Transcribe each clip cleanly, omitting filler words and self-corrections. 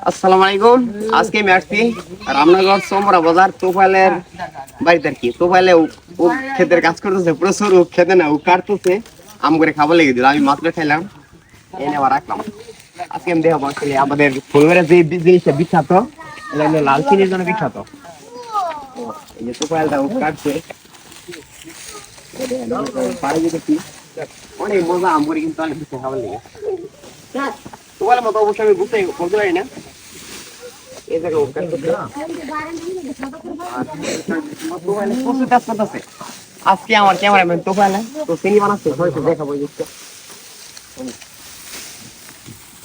আসসালামু আলাইকুম। আজকে আমি আসছি রামনগর সোমরা বাজার তোফাইলের বাড়িতে আর কি। তোফাইলে ও ক্ষেতের কাজ করতেছে, প্রচুর ও খেতে না ও কাটতেছে, আম করে খাবার লেগে দিল। আমি মাত্র খাইলাম, এনে আবার রাখলাম। আজকে আমি দেখাবো আসলে আমাদের ফুলবাড়ির যে জিনিসটা বিখ্যাত, এটা হলো লাল চিনির জন্য বিখ্যাত। এই যে তোফাইলটা ও কাটছে, অনেক মজা আম করে, কিন্তু অনেক বেশি খাবার লেগে। তোফাইলের মতো অবশ্যই আমি বুঝতে পারি না। আজকে আমার ক্যামেরাম্যান তোফাইল তো চিনি বানাচ্ছে, দেখাবো।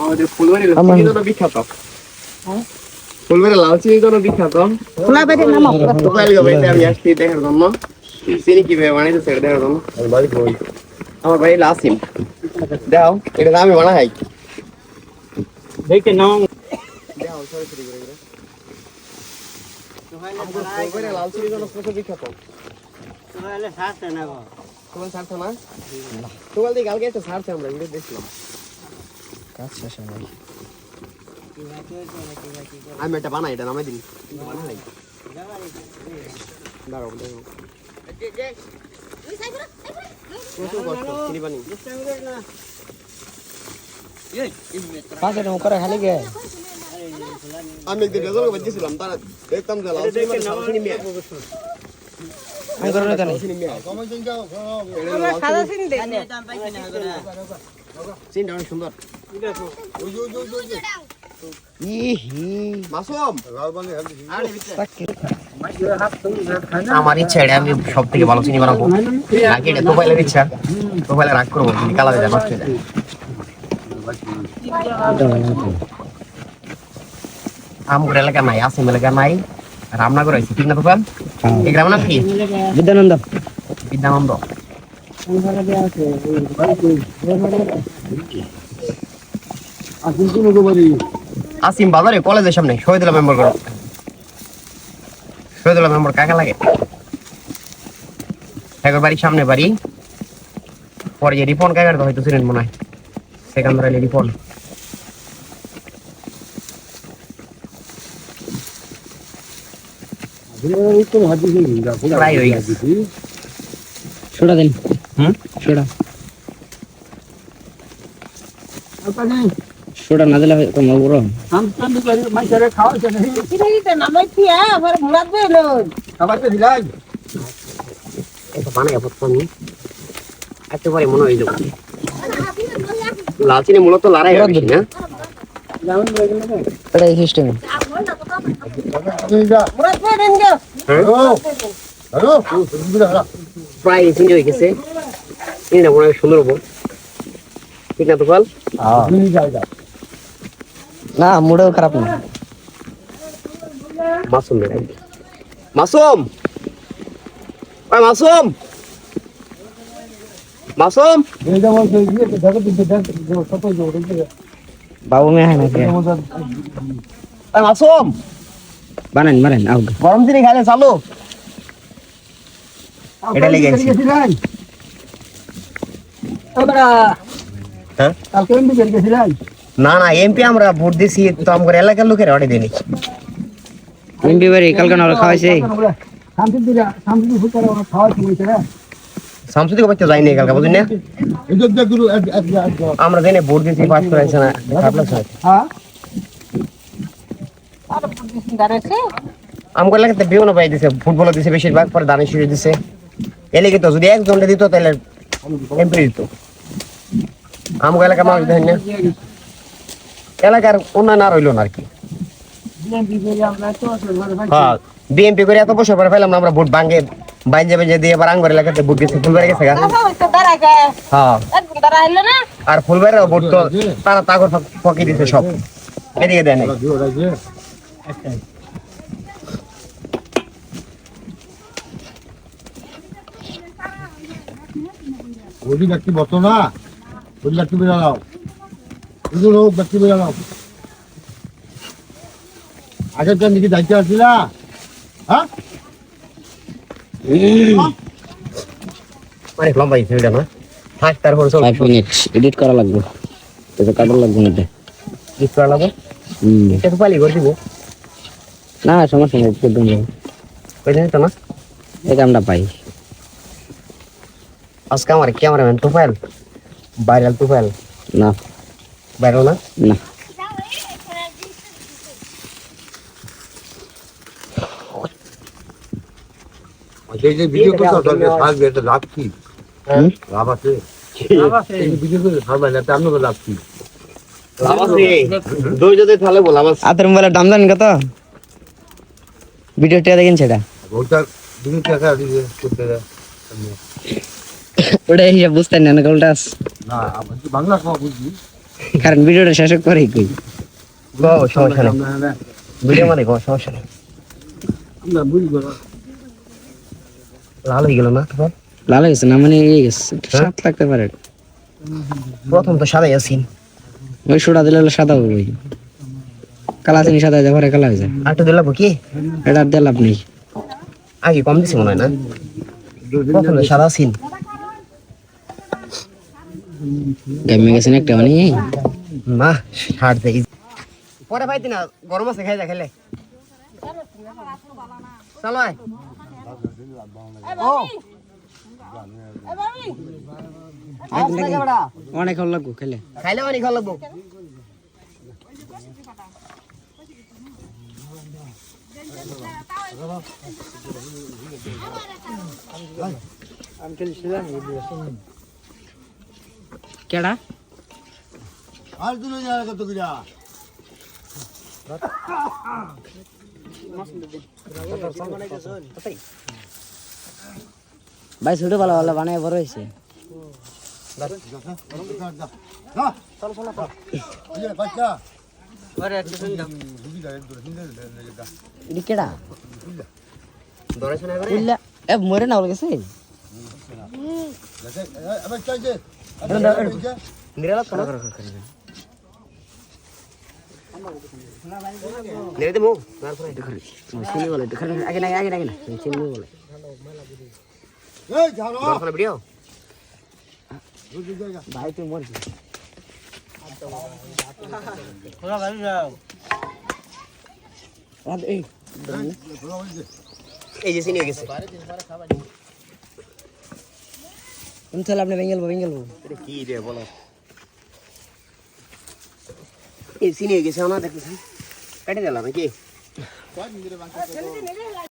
আমাদের ফুলবাড়ির চিনির জন্য বিখ্যাত, ফুলবাড়ির লাল চিনির জন্য বিখ্যাত। আমি আসছি দেখার জন্য চিনি কিভাবে বানাইতেছে এটা দেখার জন্য। আমার বাড়ি লাসিম, দেখাও এটা আমি বানাই দেখে নাও। লাল চিনির জন্য প্রচুর বিখ্যাত। আমি এটা বানাই, এটা নামাই দিন। আমি একদিন রেজাল্ট বাজিয়েছিলাম, তারা দেখতাম যে লাল চিনি মানে সাদা চিনি মিয়া। চিনিটা অনেক সুন্দর। আমার ইচ্ছা এটা আমি সব থেকে ভালো চিনি বানাবো, নাকি এটা তোফাইলের ইচ্ছা। তোফাইলে রাগ করবো কালা যায়, নষ্ট হয়ে যায়। আমগুর এলাকা নাই, আসিম এলাকা নাই, রামনগর আছে, ঠিক না তোফাইল? এই গ্রামের নাম কি? বিদ্যানন্দ। বিদ্যানন্দ। আসিম বাজারে কলেজের সামনে শহীদুল্লাহ মেম্বার করো। শহীদুল্লাহ মেম্বার কাকা লাগে, একবার বাড়ির সামনে বাড়ি। পরে যে রিপন কাকার তো হয়তো ছিলেন মনে হয়, সেখানকার রিপন। প্রায় হয়ে গেছে। সোডা দিন। সোডা সোডা না দিলে তোমার বড় একেবারে মনে হয় লাল চিনি মূলত লড়াই বেশি না সিস্টেম। প্রায় চিনি হয়ে গেছে, চিনিটা মনে হয় সুন্দর হবো, ঠিক না তোফাল? না মুডও খারাপ না। মাসুম মাসুম মাসুম মাসুম বাবু মেয়ে হয় নাকি? মাসুম বানান মারেন গরম চিনি খাইলে চালু। এটা লেগে গেছে। না না এমপি আমরা ভোট দিছি, তো আমার এলাকার লোকের অর্ডার দেয়নি। এমপি বাড়ি কালকে না খাওয়াইছে, সামসুদি বাচ্চা যায়নি কালকে, বুঝলি না? আমরা জানি ভোট দিছি, পাস করাইছে না, খারাপ লাগছে। আমার এলাকাতে বিভিন্ন পাই দিছে, ফুটবল দিছে বেশিরভাগ, পরে দানি শুরু দিছে। এলাকা তো যদি একজনটা দিত তাহলে এমপি দিত। আমার এলাকা মানুষ দেখেন না, এলাকার উন্নয়ন আর হইল না আর কি। হ্যাঁ বিএনপি করে এত বছর পরে পেলাম না আমরা ভোট ভাঙে বাইঞ্জে বেঞ্জে দিয়ে আবার আঙ্গর এলাকাতে ভোট গেছে, ফুলবাড়ি গেছে। হ্যাঁ আর ফুলবাড়ির ভোট তো তারা তাগর ফকি দিছে, সব এদিকে দেয় নাই। ওই ব্যক্তি বতো না, ওই ব্যক্তি বেরাও, ব্যক্তি বেরাও। আগের দিন নাকি দায়িত্ব আসছিল, হ্যাঁ অনেক লম্বা ভিডিও না, থাক তারপর 5 মিনিট এডিট করা লাগবে, তো কাটার লাগবে না। ইট করা লাগবে এটা তো পালি করে দিব না সমস্যা নেই একদম কই জানি তো না এটা আমরা পাই আজকে আমার ক্যামেরাম্যান তুফাইল ভাইরাল তুফাইল না ভাইরাল না না এই যে ভিডিও করতে হবে থাকবে এটা লাভ কি লাভ আছে এই ভিডিও করে থাকবে না তা আমরা লাভ কি লাভ আছে দুই যদি তাহলে বলা বাস আতের মোবাইলের দাম জানেন কত ভিডিওটা দেখেন সেটা ওটা ভিডিও টাকা দিয়ে করতে ওটা হিসাব বুঝতেন না কলটা না আমি বাংলা সব বুঝি কারণ ভিডিওটা শেষ করে কই গো সমস্যা নেই ভিডিও মানে গো সমস্যা নেই আমরা বুঝবো লাল হয়ে গেল না তুফাইল লাল হয়ে গেছে না মানে এই গেছে সাত লাগতে পারে প্রথম তো সাদাই আছিন ওই সোডা দিলে সাদা হবে ওই কালা চিনি সাদা হয়ে যায় পরে কালা হয়ে যায় আটু দিলাম কি এটা আর দিয়ে লাভ নেই আগে কম দিছি মনে হয় না প্রথম তো সাদা আছিন গামে গেছেন একটা মানে না ছাড় দেই পরে ভাই দিনা গরম আছে খাই যা খেলে চলো আয় ও অনেক ভালো লাগবো খেলে খাইলে মানে খাওয়া লাগবো কেডা আর দিন যায় কত কিরা ভাই ছোট ভালো ভালো বানায় বড় হয়েছে বাচ্চা এটা কেডা দৌড়াইছ না করে উল্লা এ মরে না গেছে নিরালা তো নিরে দেবো তারপরে চিনি বলে আগে না আগে না আগে না চিনি বলে তারপরে ভিডিও ভাই তুই মরবি এই যে চিনি হয়ে গেছে তাহলে আপনি ভেঙ্গেলবো এটা কি রে বলো এই চিনি হয়ে গেছে না দেখতেছি কাটি দিলাম নাকি